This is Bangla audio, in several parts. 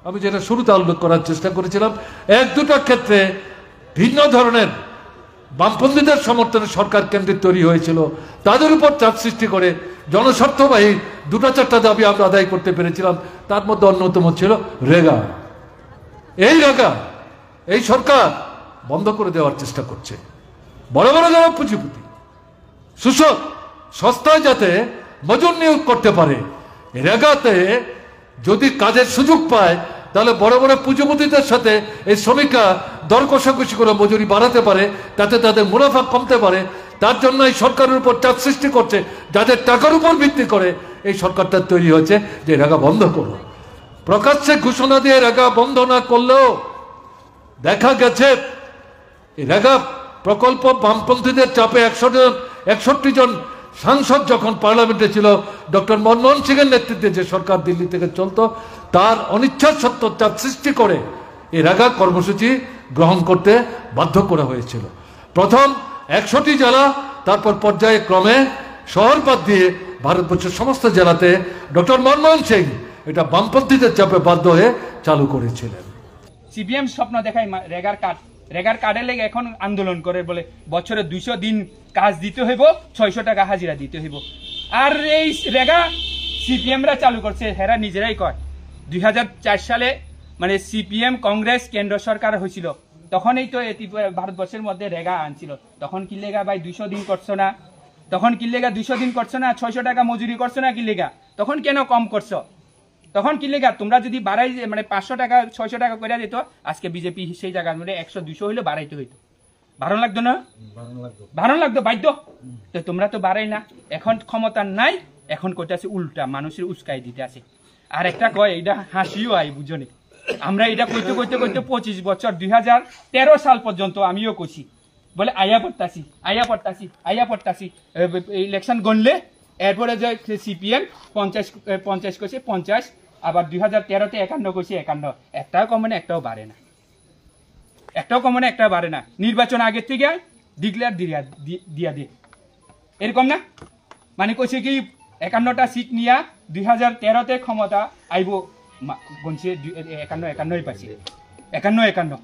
আমি যেটা শুরুতে উল্লেখ করার চেষ্টা করেছিলাম, এক দুটো ক্ষেত্রে ভিন্ন ধরনের বামপন্থীদের সমর্থনে সরকার কেন্দ্রিক তৈরি হয়েছিল, তাদের উপর চাপ সৃষ্টি করে জনস্বার্থবাহী দুটো চারটা দাবি আমরা আদায় করতে পেরেছিলাম। তার মধ্যে অন্যতম ছিল রেগা। এই রেগা এই সরকার বন্ধ করে দেওয়ার চেষ্টা করছে। বড় বড় যারা পুঁজিপতি সুশোক সস্তায় যাতে মজুর নিয়োগ করতে পারে, রেগাতে যদি কাজের সুযোগ পায় তাহলে বড় বড় পুঁজিপতিদের সাথে এই শ্রমিকরা দর কষাকষি করে মজুরি বাড়াতে পারে, তাতে তাদের মুনাফা কমতে পারে। তার জন্য এই সরকারের উপর চাপ সৃষ্টি করছে, যাদের টাকার উপর ভিত্তি করে এই সরকারটা তৈরি হয়েছে যে রেগা বন্ধ করো। প্রকাশ্যে ঘোষণা দিয়ে রেগা বন্ধ না করলেও দেখা গেছে রেগা প্রকল্প বামপন্থীদের চাপে 61 জন সাংসদ যখন পার্লামেন্টে ছিল, ডক্টর মনমোহন সিং এর নেতৃত্বে যে সরকার দিল্লি থেকে চলতো, তার অনিচ্ছা সত্ত্বেও চাপ সৃষ্টি করে এই রেগা কর্মসূচি গ্রহণ করতে বাধ্য করা হয়েছিল। প্রথম 100টি জেলা, তারপর পর্যায়ে ক্রমে শহর বাদ দিয়ে ভারতবর্ষের সমস্ত জেলাতে ডক্টর মনমোহন সিং এটা বামপন্থীদের চাপে বাধ্য হয়ে চালু করেছিলেন। সিপিএম স্বপ্ন দেখায় রেগার কার্ডের লেগে এখন আন্দোলন করে, বলে বছরে 200 দিন কাজ দিতে হইব, 600 টাকা হাজিরা দিতে হইব। আর এই রেগা সিপিএমরা চালু করছে, হেরা নিজেরাই কয়। 2004 সালে মানে সিপিএম কংগ্রেস কেন্দ্র সরকার হয়েছিল, তখনই তো ভারতবর্ষের মধ্যে রেগা আনছিল। তখন কি লেগা ভাই 200 দিন করছো না? তখন কি লেগা 200 দিন করছো না? 600 টাকা মজুরি করছো না কি লেগা? তখন কেন কম করছো? তখন কি লেগা তোমরা যদি বাড়াই মানে 500 টাকা 600 টাকা করে দিত, আজকে বিজেপি সেই জায়গা মানে 100-200 হইলে বাড়াইতে হইতো। ভালো লাগতো না? ভালো লাগতো বাধ্য। তো তোমরা তো বাড়াই না, এখন ক্ষমতা নাই, এখন কইতাছে উল্টা মানুষের উস্কাই দিতে আছে। আর একটা কয় এটা হাসিও আই বুঝনি, আমরা এটা কইতে কইতে কইতে 25 বছর 2013 সাল পর্যন্ত আমিও কইছি, বলে আয়া পড়তাছি ইলেকশন গণলে এরপরে যে সিপিএম 50 কইছে 50, আবার 2013-তে 51 কইছে 51, একটাও কমে না একটাও বাড়ে না, একটাও কমে না একটাও বাড়ে না। নির্বাচন আগের থেকে ডিক্লেয়ার দিয়া দে এরকম না, মানে কইছে কি 51টা সিট নিয়া 2013-তে ক্ষমতা আইব, গনছে 51 পাইছে, 51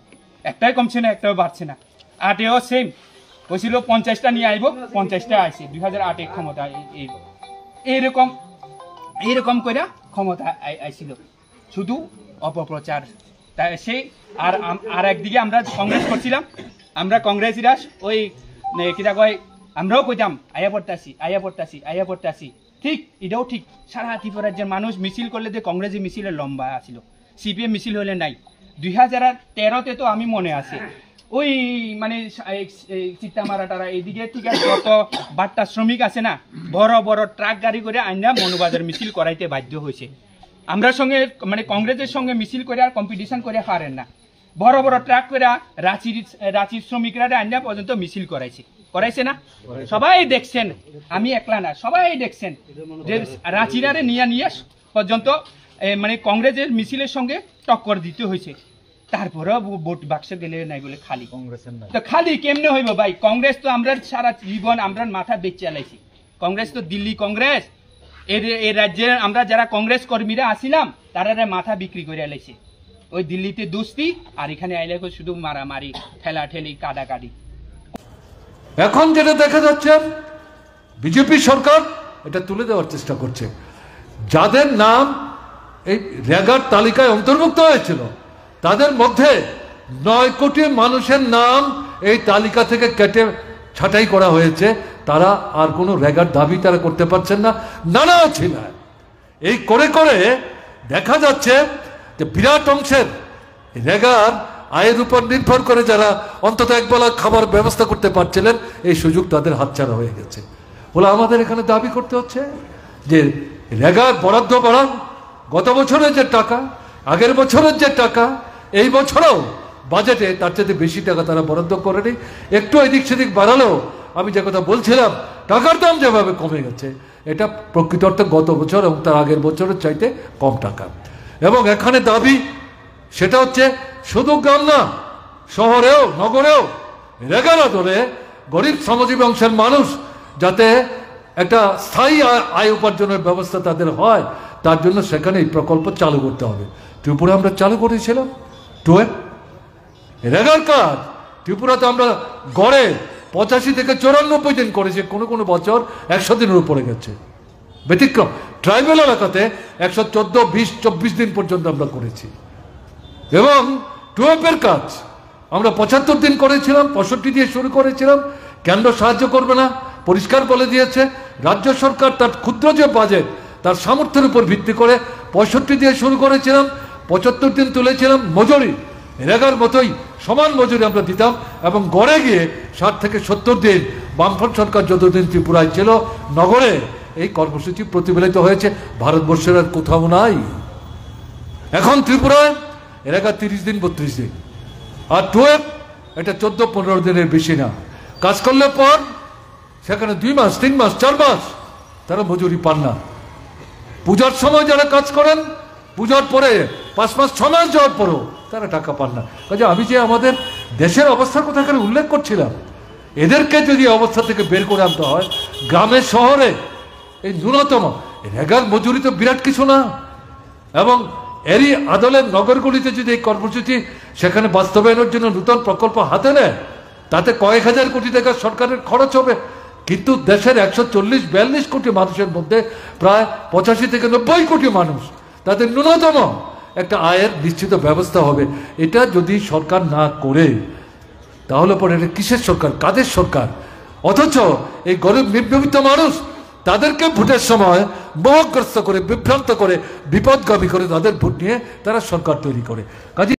একটাই কমছে না একটাও বাড়ছে না। 8-এও সেম কইছিল 50টা নিয়ে আইব, 50টা আইছে 2008-এ ক্ষমতা। এইরকম করে ক্ষমতা আইছিল, শুধু অপপ্রচার। তাই সেই আর একদিকে আমরা কংগ্রেস করছিলাম, আমরা কংগ্রেসীরা ওই কিটা কয় আমরাও কইতাম আয়া পড়তাছি। ঠিক এটাও ঠিক, সারা ত্রিপুরাজ্যের মানুষ মিছিল করলে যে কংগ্রেসী মিছিলের লম্বা আছিল, সিপিএম মিছিল হলে নাই। 2013-তে তো আমি মনে আছে ওই মানে চিত্তামারাটারা এইদিকে ঠিক আছে, যত বাট্টা শ্রমিক আছে না, বড় বড় ট্রাক গাড়ি করে আইনা মনুবাজার মিছিল করাইতে বাধ্য হয়েছে। আমরা সঙ্গে মানে কংগ্রেসের সঙ্গে মিছিল করে আর কম্পিটিশন করে পারেন না, বড় বড় ট্রাক করে রাঁচির শ্রমিকরা আইনা পর্যন্ত মিছিল করাইছে না? সবাই দেখছেন, আমি একলা না, সবাই দেখছেন যে রাঁচিরারে নিয়ে পর্যন্ত মানে কংগ্রেসের মিছিলের সঙ্গে টক্কর দিতে হয়েছে। তারপরেও ভোট বাক্সে গেলে নাই বলে খালি কংগ্রেসের নাই। তো খালি কেমনে হইব ভাই? কংগ্রেস তো আমরা সারা জীবন আমরা মাথা বেচে চালাইছি। কংগ্রেস তো দিল্লি কংগ্রেস, এই রাজ্যে আমরা যারা কংগ্রেস কর্মীরা আসিলাম তারা মাথা বিক্রি করে আলাইছে। ওই দিল্লিতে দুস্তি, আর এখানে আইলে শুধু মারামারি, ঠেলাঠেলি, কাটাকাটি। এখন যেটা দেখা যাচ্ছে বিজেপি সরকার এটা তুলে দেওয়ার চেষ্টা করছে, যাদের নাম এই রেগার তালিকায় অন্তর্ভুক্ত হয়েছিল তাদের মধ্যে 9 কোটি মানুষের নাম এই তালিকা থেকে কেটে ছাঁটাই করা হয়েছে। তারা আর কোনো রেগার দাবি তারা করতে পারছেন না, নানা ছিল। এই করে করে দেখা যাচ্ছে যে বিরাট অংশের রেগার আয়ের উপর নির্ভর করে যারা অন্তত একবেলা খাবার ব্যবস্থা করতে পারছিলেন, এই সুযোগ তাদের হাতছাড়া হয়ে গেছে। বলে আমাদের এখানে দাবি করতে হচ্ছে যে রেগার বরাদ্দ বাড়ান, গত বছরের যে টাকা, আগের বছরের যে টাকা, এই বছরও বাজেটে তার চেয়ে বেশি টাকা তারা বরাদ্দ করেনি। একটু এদিক সেদিক বাড়ালেও আমি যে কথা বলছিলাম টাকার দাম যেভাবে কমে গেছে, এটা প্রকৃত অর্থে গত বছর এবং তার আগের বছরের চাইতে কম টাকা। এবং এখানে দাবি সেটা হচ্ছে শুধু গ্রাম না, শহরেও নগরেও রেগার আদরে গরিব শ্রমজীবী অংশের মানুষ যাতে একটা স্থায়ী আয় উপার্জনের ব্যবস্থা তাদের হয়, তার জন্য সেখানে এই প্রকল্প চালু করতে হবে। ত্রিপুরা আমরা চালু করেছিলাম 12 রেগার কাজ ত্রিপুরাতে আমরা গড়ে 85 থেকে 94 দিন করেছি, কোনো কোনো বছর 100 দিনের উপরে গেছে। ব্যতিক্রম ট্রাইবেল এলাকাতে 114, 20, 24 দিন পর্যন্ত আমরা করেছি। এবং 12 কাজ আমরা 75 দিন করেছিলাম, 65 দিয়ে শুরু করেছিলাম। কেন্দ্র সাহায্য করবে না পরিষ্কার বলে দিয়েছে। রাজ্য সরকার তার ক্ষুদ্র যে বাজেট তার সামর্থ্যের উপর ভিত্তি করে 65 দিয়ে শুরু করেছিলাম, 75 দিন তুলেছিলাম। মজুরি রেগার মতোই সমান মজুরি আমরা দিতাম এবং গড়ে গিয়ে 60 থেকে 70 দিন বামফ্রন্ট সরকার যতদিন ত্রিপুরায় ছিল নগরে এই কর্মসূচি প্রতিফলিত হয়েছে। ভারতবর্ষের আর কোথাও নাই। এখন ত্রিপুরায় রেগা 30 দিন 32 দিন, আর 12 এটা 14-15 দিনের বেশি না। কাজ করলে পর সেখানে 2 মাস 3 মাস 4 মাস তারা মজুরি পান না। পূজার সময় যারা কাজ করেন, পূজার পরে 5 মাস 6 মাস যাওয়ার পরও তারা টাকা পান না। কাজে আমি যে আমাদের দেশের অবস্থার কথা এখানে উল্লেখ করছিলাম, এদেরকে যদি অবস্থা থেকে বের করে আনতে হয়, গ্রামে শহরে এই ন্যূনতম রেগার মজুরি তো বিরাট কিছু না। এবং এরই আদলের নগরগুলিতে যদি এই কর্মসূচি সেখানে বাস্তবায়নের জন্য নূতন প্রকল্প হাতে নেয়, তাতে কয়েক হাজার কোটি টাকা সরকারের খরচ হবে। কিন্তু দেশের 140-42 কোটি মানুষের মধ্যে প্রায় 85 থেকে 90 কোটি মানুষ, তাদের ন্যূনতম একটা আয়ের নিশ্চিত ব্যবস্থা হবে। এটা যদি সরকার না করে তাহলে পরে এটা কিসের সরকার, কাদের সরকার? অথচ এই গরিব নিম্নবিত্ত মানুষ তাদেরকে ভোটের সময় মোহগ্রস্ত করে, বিভ্রান্ত করে, বিপদগামী করে তাদের ভোট নিয়ে তারা সরকার তৈরি করে। কাজে